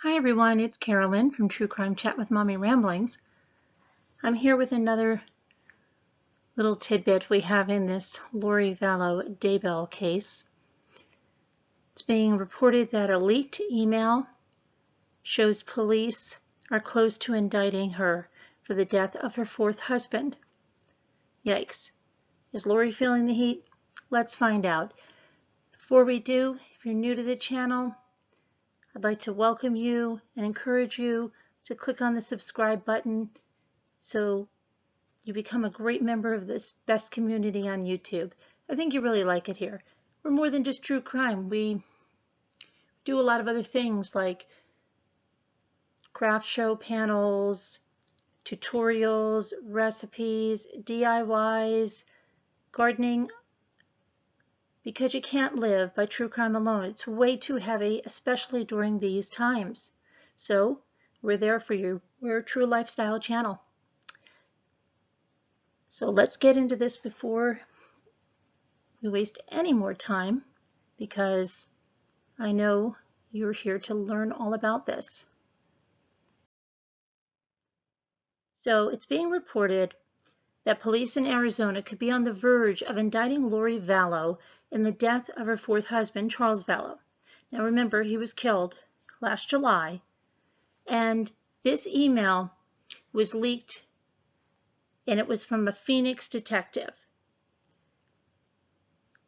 Hi everyone, it's Carolyn from True Crime Chat with Mommy Ramblings. I'm here with another little tidbit we have in this Vallow Daybell case. It's being reported that a leaked email shows police are close to indicting her for the death of her fourth husband. Yikes. Is Lori feeling the heat? Let's find out. Before we do, if you're new to the channel, I'd like to welcome you and encourage you to click on the subscribe button so you become a great member of this best community on YouTube. I think you really like it here. We're more than just true crime. We do a lot of other things like craft show panels, tutorials, recipes, DIYs, gardening, because you can't live by true crime alone. It's way too heavy, especially during these times. So we're there for you. We're a true lifestyle channel. So let's get into this before we waste any more time, because I know you're here to learn all about this. So it's being reported that police in Arizona could be on the verge of indicting Lori Vallow in the death of her fourth husband, Charles Vallow. Now remember, he was killed last July, and this email was leaked, and it was from a Phoenix detective.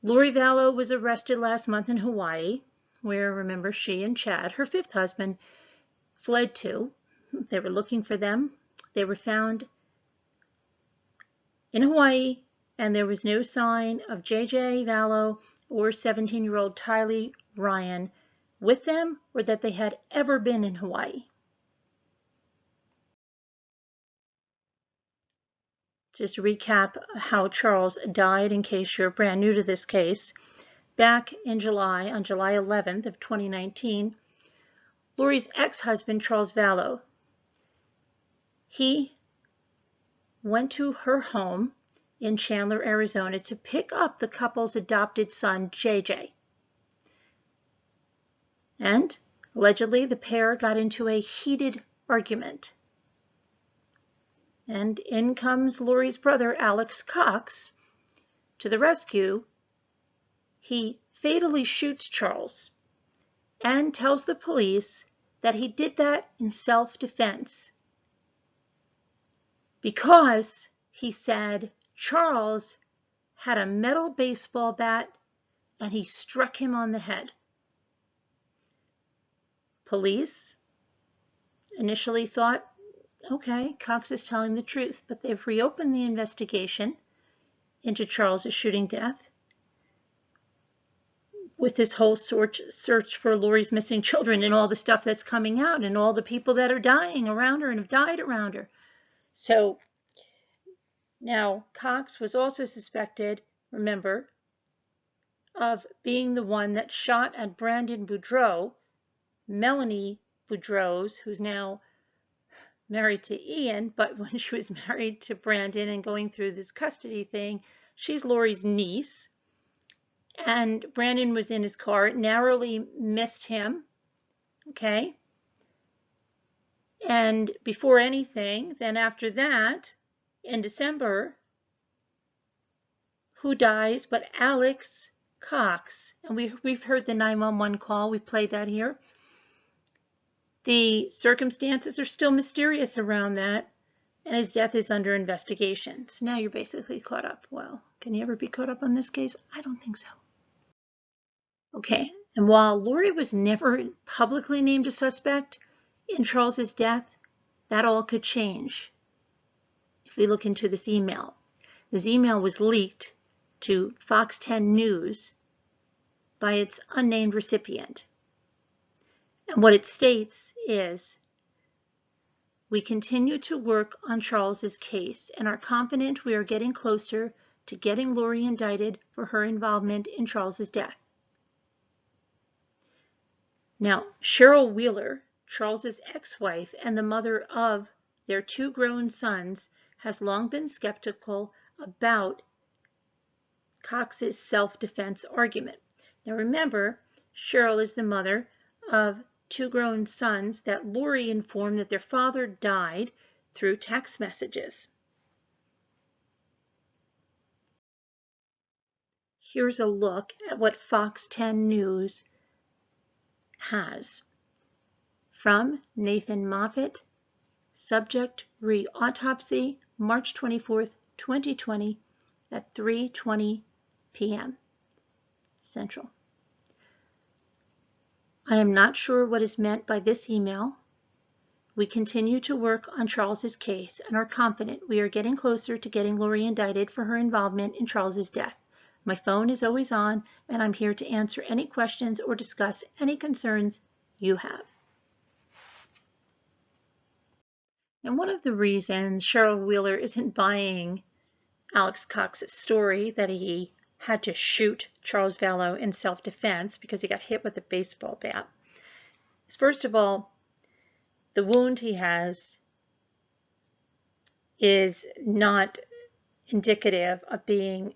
Lori Vallow was arrested last month in Hawaii, where, remember, she and Chad, her fifth husband, fled to. They were looking for them. They were found in Hawaii, and there was no sign of J.J. Vallow or 17-year-old Tylee Ryan with them, or that they had ever been in Hawaii. Just to recap how Charles died, in case you're brand new to this case. Back in July, on July 11th of 2019, Lori's ex-husband, Charles Vallow, he went to her home in Chandler, Arizona to pick up the couple's adopted son, JJ. And allegedly, the pair got into a heated argument. And in comes Lori's brother, Alex Cox, to the rescue. He fatally shoots Charles and tells the police that he did that in self-defense because, he said, Charles had a metal baseball bat and he struck him on the head. Police initially thought, okay, Cox is telling the truth, but they've reopened the investigation into Charles's shooting death with this whole search for Lori's missing children and all the stuff that's coming out and all the people that are dying around her and have died around her. So now Cox was also suspected, remember, of being the one that shot at Brandon Boudreaux, Melanie Boudreaux's, who's now married to Ian, but when she was married to Brandon and going through this custody thing, she's Lori's niece. And Brandon was in his car, narrowly missed him, okay? And before anything, then after that, in December, who dies but Alex Cox? And we've heard the 911 call. We've played that here. The circumstances are still mysterious around that, and his death is under investigation. So now you're basically caught up. Well, can you ever be caught up on this case? I don't think so. Okay, and while Lori was never publicly named a suspect in Charles's death, that all could change if we look into this email. This email was leaked to Fox 10 News by its unnamed recipient. And what it states is, we continue to work on Charles's case and are confident we are getting closer to getting Lori indicted for her involvement in Charles's death. Now, Cheryl Wheeler, Charles's ex-wife and the mother of their two grown sons, has long been skeptical about Cox's self-defense argument. Now remember, Cheryl is the mother of two grown sons that Lori informed that their father died through text messages. Here's a look at what Fox 10 News has. From Nathan Moffat, subject re-autopsy, March 24th, 2020 at 3:20 p.m. Central. I am not sure what is meant by this email. We continue to work on Charles's case and are confident we are getting closer to getting Lori indicted for her involvement in Charles's death. My phone is always on, and I'm here to answer any questions or discuss any concerns you have. And one of the reasons Cheryl Wheeler isn't buying Alex Cox's story that he had to shoot Charles Vallow in self-defense because he got hit with a baseball bat is, first of all, the wound he has is not indicative of being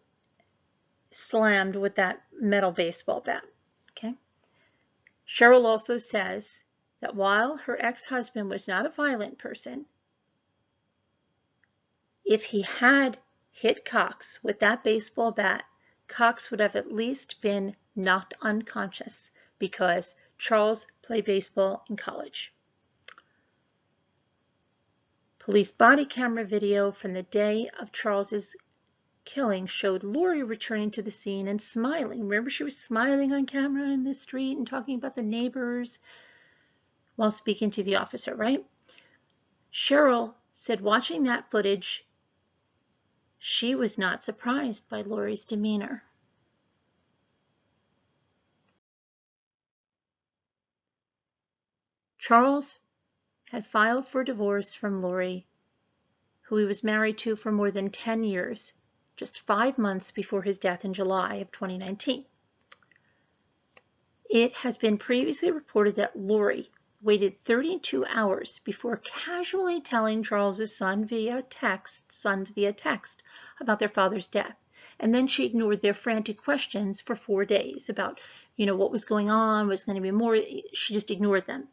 slammed with that metal baseball bat. Okay. Cheryl also says that while her ex-husband was not a violent person, if he had hit Cox with that baseball bat, Cox would have at least been knocked unconscious because Charles played baseball in college. Police body camera video from the day of Charles's killing showed Lori returning to the scene and smiling. Remember, she was smiling on camera in the street and talking about the neighbors while speaking to the officer, right? Cheryl said watching that footage, she was not surprised by Lori's demeanor. Charles had filed for divorce from Lori, who he was married to for more than 10 years, just 5 months before his death in July of 2019. It has been previously reported that Lori waited 32 hours before casually telling Charles's sons via text about their father's death. And then she ignored their frantic questions for 4 days about, what was going on, was going to be more. She just ignored them.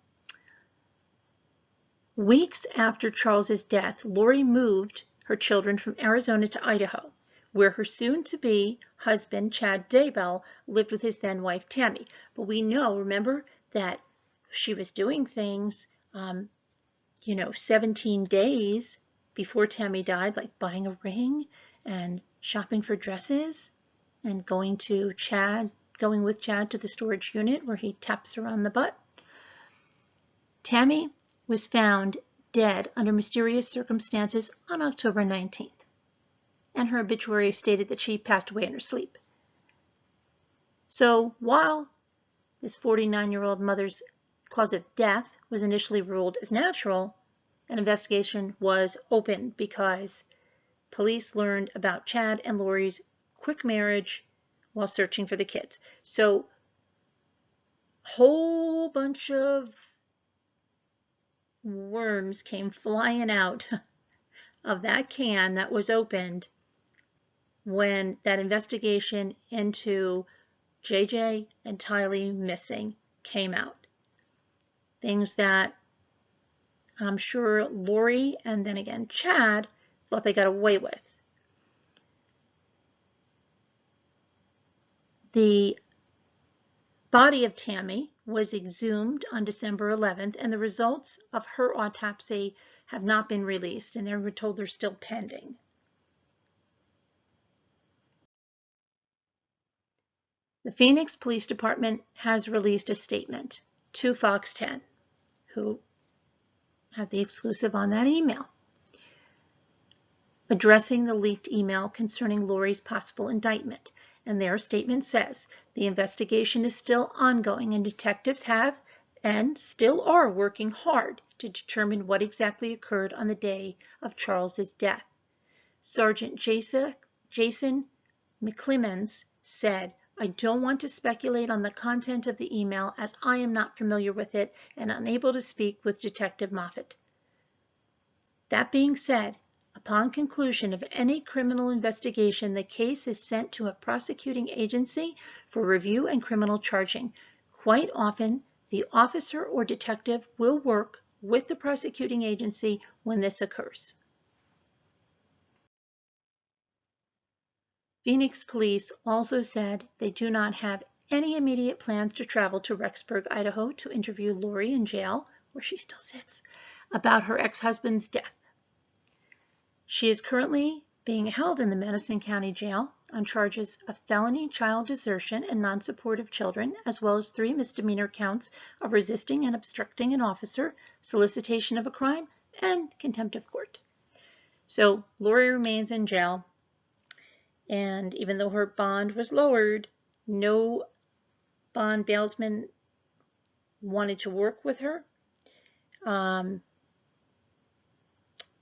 Weeks after Charles's death, Lori moved her children from Arizona to Idaho, where her soon-to-be husband, Chad Daybell, lived with his then-wife, Tammy. But we know, remember, that she was doing things, 17 days before Tammy died, like buying a ring and shopping for dresses and going with Chad to the storage unit where he taps her on the butt. Tammy was found dead under mysterious circumstances on October 19th, and her obituary stated that she passed away in her sleep. So while this 49-year-old mother's cause of death was initially ruled as natural, an investigation was opened because police learned about Chad and Lori's quick marriage while searching for the kids. So a whole bunch of worms came flying out of that can that was opened when that investigation into JJ and Tylee missing came out. Things that I'm sure Lori and then again Chad thought they got away with. The body of Tammy was exhumed on December 11th, and the results of her autopsy have not been released, and we're told they're still pending. The Phoenix Police Department has released a statement to Fox 10, who had the exclusive on that email, addressing the leaked email concerning Lori's possible indictment. And their statement says, the investigation is still ongoing and detectives have and still are working hard to determine what exactly occurred on the day of Charles's death. Sergeant Jason McClemens said, I don't want to speculate on the content of the email as I am not familiar with it and unable to speak with Detective Moffat. That being said, upon conclusion of any criminal investigation, the case is sent to a prosecuting agency for review and criminal charging. Quite often, The officer or detective will work with the prosecuting agency when this occurs. Phoenix police also said they do not have any immediate plans to travel to Rexburg, Idaho to interview Lori in jail, where she still sits, about her ex-husband's death. She is currently being held in the Madison County Jail on charges of felony child desertion and non-support of children, as well as 3 misdemeanor counts of resisting and obstructing an officer, solicitation of a crime, and contempt of court. So Lori remains in jail, and even though her bond was lowered, no bond bailsman wanted to work with her.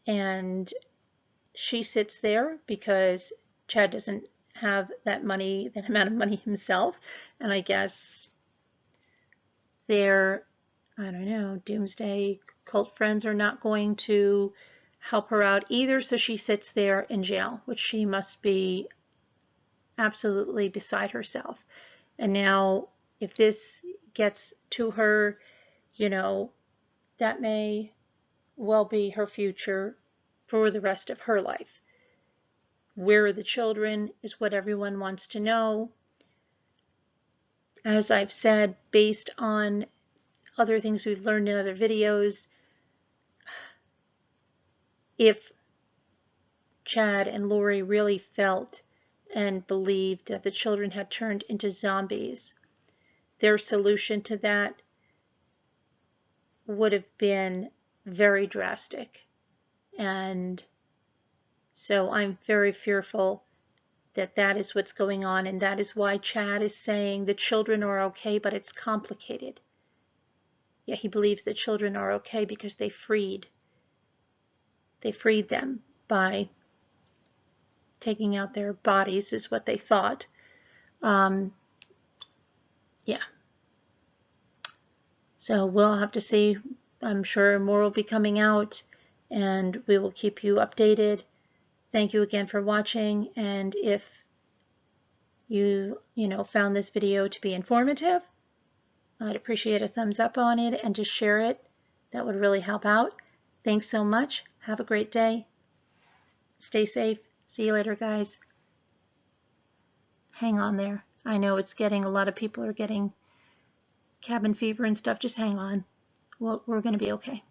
And she sits there because Chad doesn't have that amount of money himself. And I guess their, I don't know, doomsday cult friends are not going to help her out either. So she sits there in jail, which she must be absolutely beside herself. And now if this gets to her, you know, that may well be her future for the rest of her life. Where are the children is what everyone wants to know. As I've said, based on other things we've learned in other videos, if Chad and Lori really felt and believed that the children had turned into zombies, their solution to that would have been very drastic. And so I'm very fearful that that is what's going on, and that is why Chad is saying the children are okay, but it's complicated. Yeah, he believes the children are okay because they freed them by taking out their bodies, is what they thought. Yeah. So we'll have to see. I'm sure more will be coming out, and we will keep you updated. Thank you again for watching, and if you found this video to be informative, I'd appreciate a thumbs up on it and to share it. That would really help out. Thanks so much. Have a great day. Stay safe. See you later, guys. Hang on there. I know it's getting, a lot of people are getting cabin fever and stuff. Just hang on. We're going to be okay.